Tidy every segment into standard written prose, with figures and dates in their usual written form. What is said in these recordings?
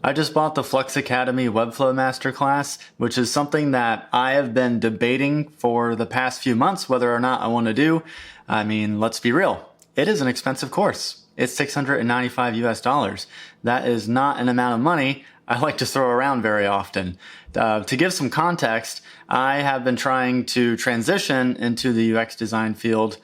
I just bought the Flux Academy Webflow Masterclass, which is something that I have been debating for the past few months whether or not I want to do. I mean, let's be real. It is an expensive course. It's 695 US dollars. That is not an amount of money I like to throw around very often. To give some context, I have been trying to transition into the UX design field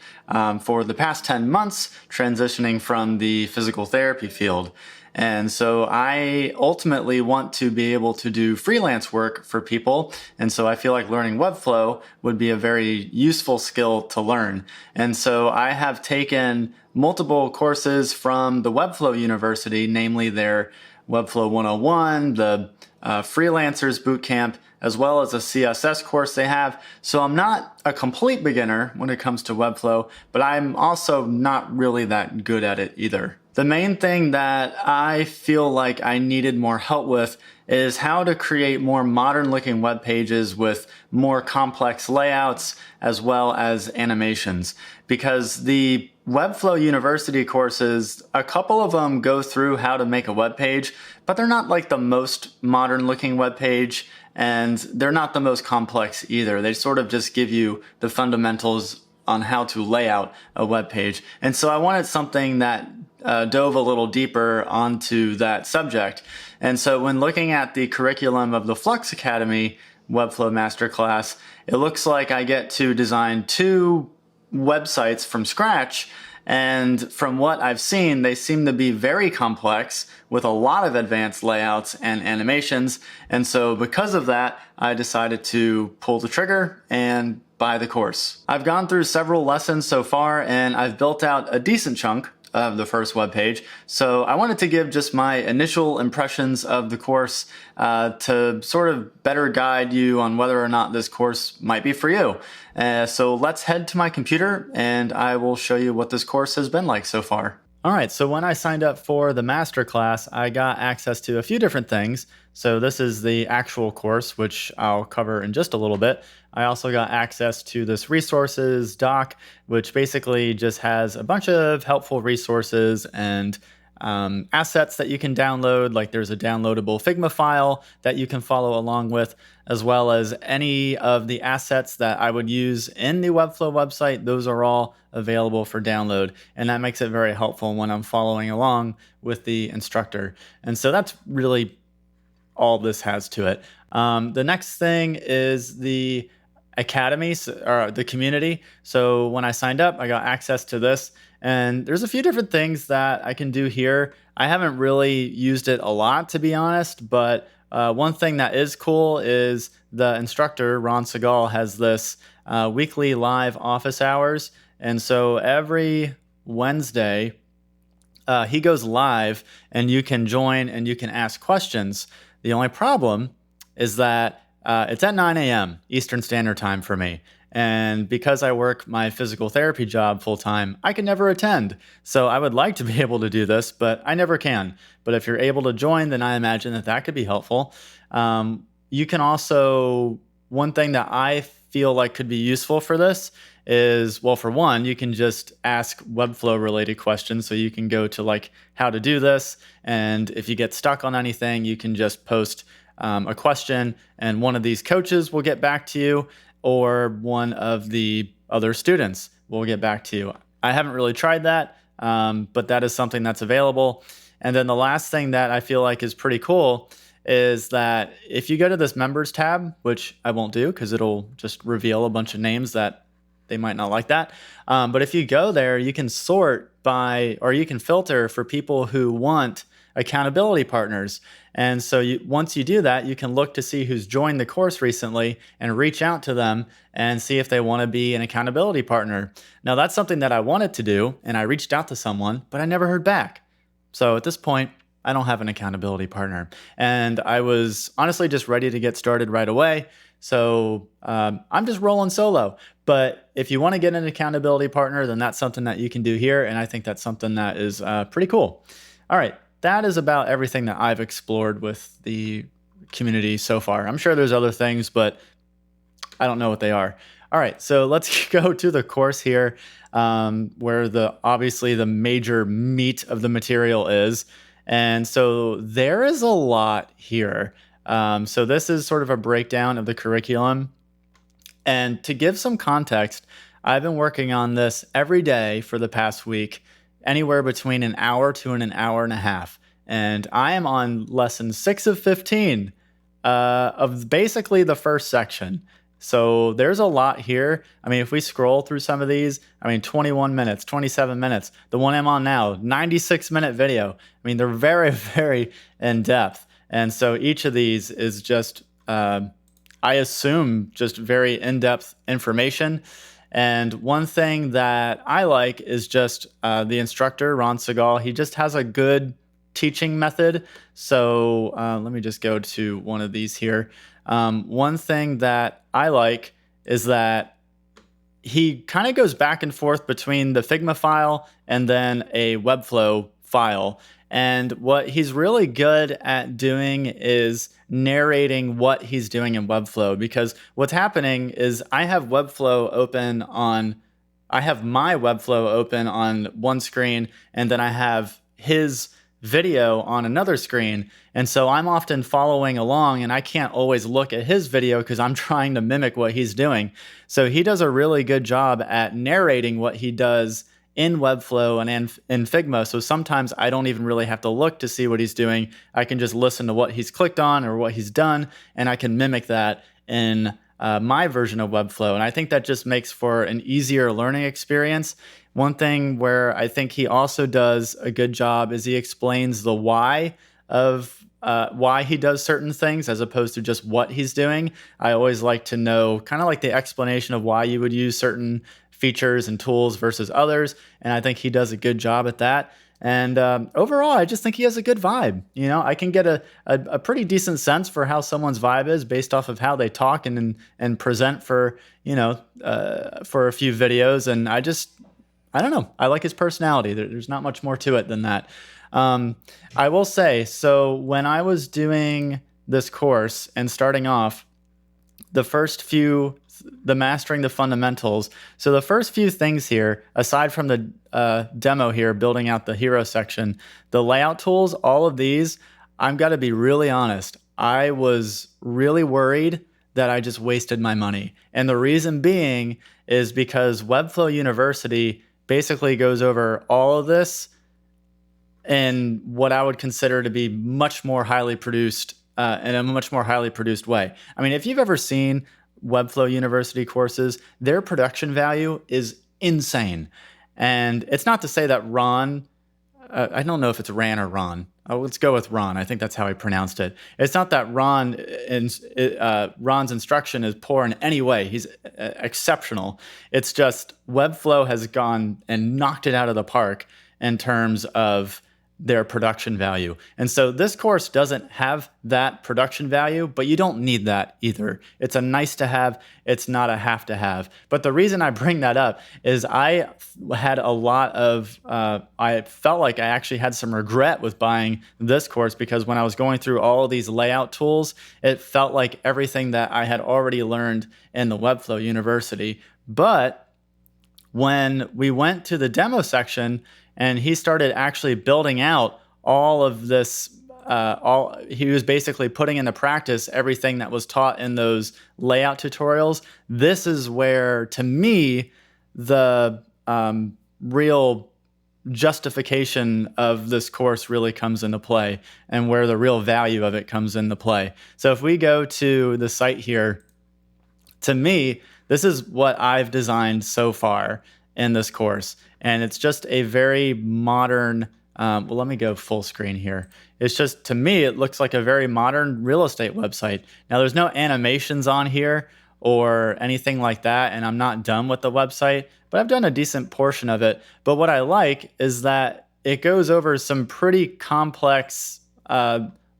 for the past 10 months, transitioning from the physical therapy field. And so I ultimately want to be able to do freelance work for people. And so I feel like learning Webflow would be a very useful skill to learn. And so I have taken multiple courses from the Webflow University, namely their Webflow 101, the Freelancers Bootcamp, as well as a CSS course they have. So I'm not a complete beginner when it comes to Webflow, but I'm also not really that good at it either. The main thing that I feel like I needed more help with is how to create more modern looking web pages with more complex layouts as well as animations. Because the Webflow University courses, a couple of them go through how to make a web page, but they're not like the most modern looking web page, and they're not the most complex either. They sort of just give you the fundamentals on how to lay out a web page. And so I wanted something that dove a little deeper onto that subject. And so when looking at the curriculum of the Flux Academy Webflow Masterclass, it looks like I get to design 2 websites from scratch. And from what I've seen, they seem to be very complex with a lot of advanced layouts and animations. And so because of that, I decided to pull the trigger and buy the course. I've gone through several lessons so far, and I've built out a decent chunk of the first web page. So I wanted to give just my initial impressions of the course to sort of better guide you on whether or not this course might be for you. So let's head to my computer and I will show you what this course has been like so far. All right, so when I signed up for the masterclass, I got access to a few different things. So this is the actual course, which I'll cover in just a little bit. I also got access to this resources doc, which basically just has a bunch of helpful resources and assets that you can download. Like there's a downloadable Figma file that you can follow along with, as well as any of the assets that I would use in the Webflow website. Those are all available for download, and that makes it very helpful when I'm following along with the instructor. And so that's really all this has to it. The next thing is the academy, or the community. So when I signed up, I got access to this, and there's a few different things that I can do here. I haven't really used it a lot, to be honest, but one thing that is cool is the instructor, Ron Segal, has this weekly live office hours. And so every Wednesday, he goes live and you can join and you can ask questions. The only problem is that it's at 9 a.m. Eastern Standard Time for me. And because I work my physical therapy job full time, I can never attend. So I would like to be able to do this, but I never can. But if you're able to join, then I imagine that that could be helpful. You can also, one thing that I feel like could be useful for this is, well, for one, you can just ask Webflow related questions. So you can go to like how to do this. And if you get stuck on anything, you can just post a question and one of these coaches will get back to you, or one of the other students will get back to you. I haven't really tried that, but that is something that's available. And then the last thing that I feel like is pretty cool is that if you go to this members tab, which I won't do because it'll just reveal a bunch of names that they might not like that. But if you go there, you can sort by, or you can filter for people who want accountability partners. And so once you do that, you can look to see who's joined the course recently and reach out to them and see if they want to be an accountability partner. Now, that's something that I wanted to do, and I reached out to someone, but I never heard back. So at this point, I don't have an accountability partner. And I was honestly just ready to get started right away. So I'm just rolling solo. But if you want to get an accountability partner, then that's something that you can do here. And I think that's something that is pretty cool. All right. That is about everything that I've explored with the community so far. I'm sure there's other things, but I don't know what they are. All right, so let's go to the course here, where obviously the major meat of the material is. And so there is a lot here. So this is sort of a breakdown of the curriculum. And to give some context, I've been working on this every day for the past week, anywhere between an hour to an hour and a half. And I am on lesson 6 of 15 of basically the first section. So there's a lot here. I mean, if we scroll through some of these, 21 minutes, 27 minutes. The one I'm on now, 96-minute video. I mean, they're very, very in depth. And so each of these is just, I assume, just very in-depth information. And one thing that I like is just the instructor, Ron Segal. He just has a good teaching method. So let me just go to one of these here. One thing that I like is that he kind of goes back and forth between the Figma file and then a Webflow file. And what he's really good at doing is narrating what he's doing in Webflow, because what's happening is I have my Webflow open on one screen, and then I have his video on another screen. And so I'm often following along, and I can't always look at his video because I'm trying to mimic what he's doing. So he does a really good job at narrating what he does in Webflow and in Figma. So sometimes I don't even really have to look to see what he's doing. I can just listen to what he's clicked on or what he's done, and I can mimic that in my version of Webflow. And I think that just makes for an easier learning experience. One thing where I think he also does a good job is he explains the why of why he does certain things as opposed to just what he's doing. I always like to know kind of like the explanation of why you would use certain features and tools versus others. And I think he does a good job at that. And overall, I just think he has a good vibe. You know, I can get a pretty decent sense for how someone's vibe is based off of how they talk and present for, for a few videos. And I don't know. I like his personality. There's not much more to it than that. I will say, so when I was doing this course and starting off, the mastering the fundamentals. So the first few things here, aside from the demo here, building out the hero section, the layout tools, all of these, I'm got to be really honest. I was really worried that I just wasted my money. And the reason being is because Webflow University basically goes over all of this in what I would consider to be much more highly produced, in a much more highly produced way. I mean, if you've ever seen Webflow University courses, their production value is insane. And it's not to say that Ron, I don't know if it's Ran or Ron. Let's go with Ron. I think that's how he pronounced it. It's not that Ron's instruction is poor in any way. He's exceptional. It's just Webflow has gone and knocked it out of the park in terms of their production value. And so this course doesn't have that production value, but you don't need that either. It's a nice to have, it's not a have to have. But the reason I bring that up is I had a lot of, I felt like I actually had some regret with buying this course, because when I was going through all of these layout tools, it felt like everything that I had already learned in the Webflow University. But when we went to the demo section, and he started actually building out all of this. He was basically putting into practice everything that was taught in those layout tutorials. This is where, to me, the real justification of this course really comes into play, and where the real value of it comes into play. So if we go to the site here, to me, this is what I've designed so far in this course. And it's just a very modern, well, let me go full screen here. It's just, to me, it looks like a very modern real estate website. Now, there's no animations on here or anything like that, and I'm not done with the website, but I've done a decent portion of it. But what I like is that it goes over some pretty complex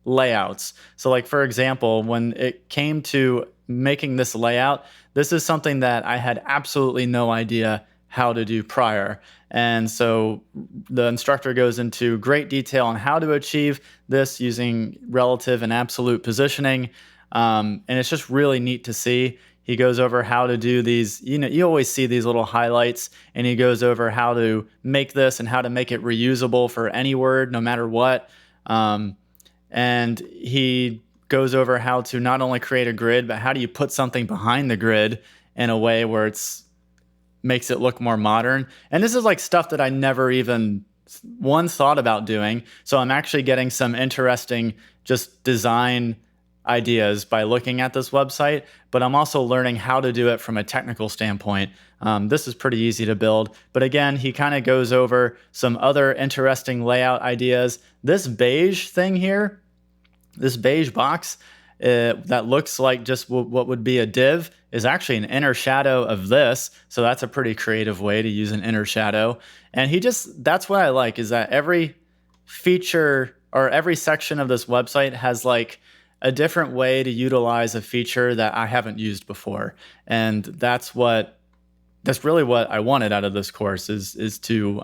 layouts. So like, for example, when it came to making this layout, this is something that I had absolutely no idea how to do prior. And so the instructor goes into great detail on how to achieve this using relative and absolute positioning. And it's just really neat to see. He goes over how to do these, you always see these little highlights, and he goes over how to make this and how to make it reusable for any word, no matter what. And he goes over how to not only create a grid, but how do you put something behind the grid in a way where makes it look more modern. And this is like stuff that I never even once thought about doing. So I'm actually getting some interesting just design ideas by looking at this website, but I'm also learning how to do it from a technical standpoint. This is pretty easy to build, but again, he kind of goes over some other interesting layout ideas. This beige thing here, this beige box that looks like just what would be a div is actually an inner shadow of this. So that's a pretty creative way to use an inner shadow. And that's what I like, is that every feature or every section of this website has like a different way to utilize a feature that I haven't used before. And that's really what I wanted out of this course is to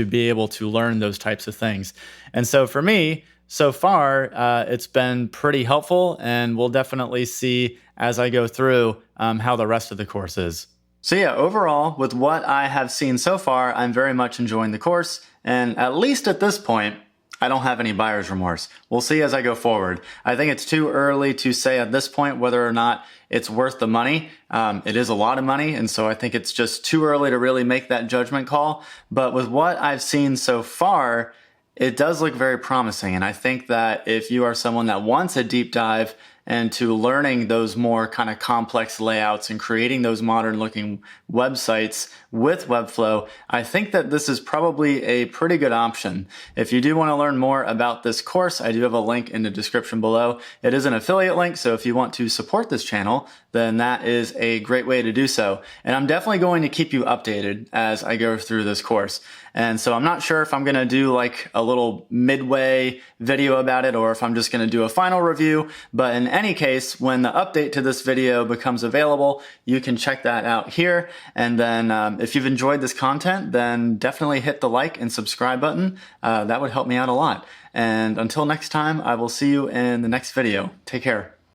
be able to learn those types of things. And so for me, so far, it's been pretty helpful, and we'll definitely see as I go through how the rest of the course is. So yeah, overall, with what I have seen so far, I'm very much enjoying the course, and at least at this point, I don't have any buyer's remorse. We'll see as I go forward. I think it's too early to say at this point whether or not it's worth the money. It is a lot of money, and so I think it's just too early to really make that judgment call. But with what I've seen so far, it does look very promising, and I think that if you are someone that wants a deep dive into learning those more kind of complex layouts and creating those modern looking websites with Webflow, I think that this is probably a pretty good option. If you do want to learn more about this course, I do have a link in the description below. It is an affiliate link, so if you want to support this channel, then that is a great way to do so. And I'm definitely going to keep you updated as I go through this course. And so I'm not sure if I'm going to do like a little midway video about it or if I'm just going to do a final review. But in any case, when the update to this video becomes available, you can check that out here. And then if you've enjoyed this content, then definitely hit the like and subscribe button. That would help me out a lot. And until next time, I will see you in the next video. Take care.